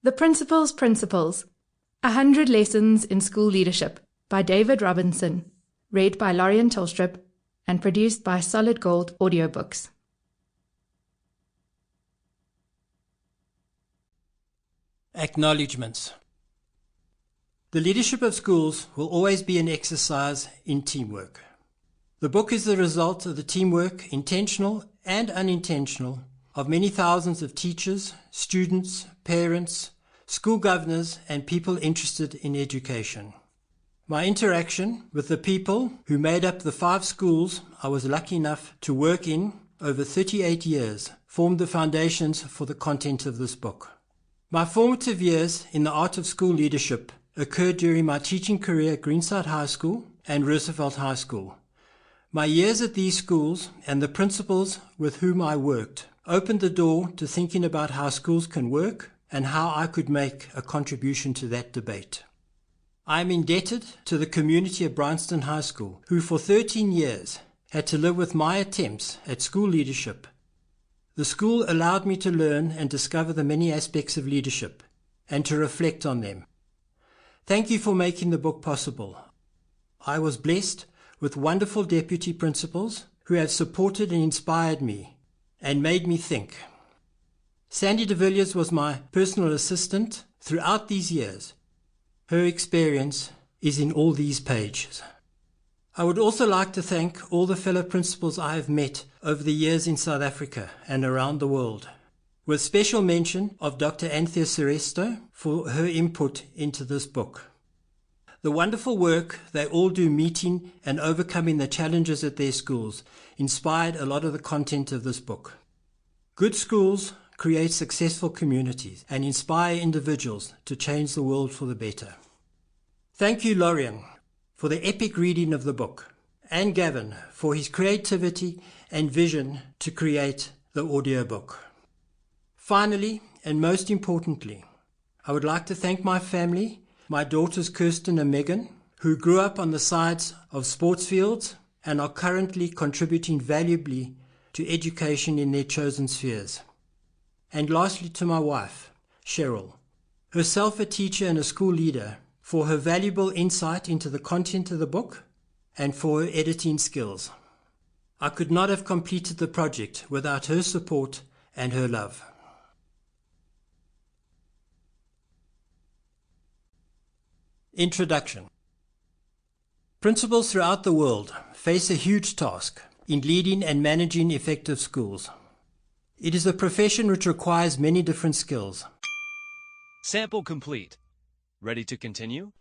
The Principal's Principles, 100 Lessons in School Leadership by David Robinson, read by Lorien Tolstrup and produced by Solid Gold Audiobooks. Acknowledgements. The leadership of schools will always be an exercise in teamwork. The book is the result of the teamwork, intentional and unintentional, of many thousands of teachers, students, parents, school governors, and people interested in education. My interaction with the people who made up the 5 schools I was lucky enough to work in over 38 years formed the foundations for the content of this book. My formative years in the art of school leadership occurred during my teaching career at Greenside High School and Roosevelt High School. My years at these schools and the principals with whom I worked opened the door to thinking about how schools can work and how I could make a contribution to that debate. I am indebted to the community of Bryanston High School, who for 13 years had to live with my attempts at school leadership. The school allowed me to learn and discover the many aspects of leadership and to reflect on them. Thank you for making the book possible. I was blessed with wonderful deputy principals who have supported and inspired me and made me think. Sandy de Villiers was my personal assistant throughout these years. Her experience is in all these pages. I would also like to thank all the fellow principals I have met over the years in South Africa and around the world, with special mention of Dr. Anthea Seresto for her input into this book. The wonderful work they all do meeting and overcoming the challenges at their schools inspired a lot of the content of this book. Good schools create successful communities and inspire individuals to change the world for the better. Thank you, Lorien, for the epic reading of the book, and Gavin for his creativity and vision to create the audiobook. Finally, and most importantly, I would like to thank my family, my daughters Kirsten and Megan, who grew up on the sides of sports fields and are currently contributing valuably to education in their chosen spheres. And lastly, to my wife, Cheryl, herself a teacher and a school leader, for her valuable insight into the content of the book and for her editing skills. I could not have completed the project without her support and her love. Introduction. Principals throughout the world face a huge task in leading and managing effective schools. It is a profession which requires many different skills. Sample complete. Ready to continue?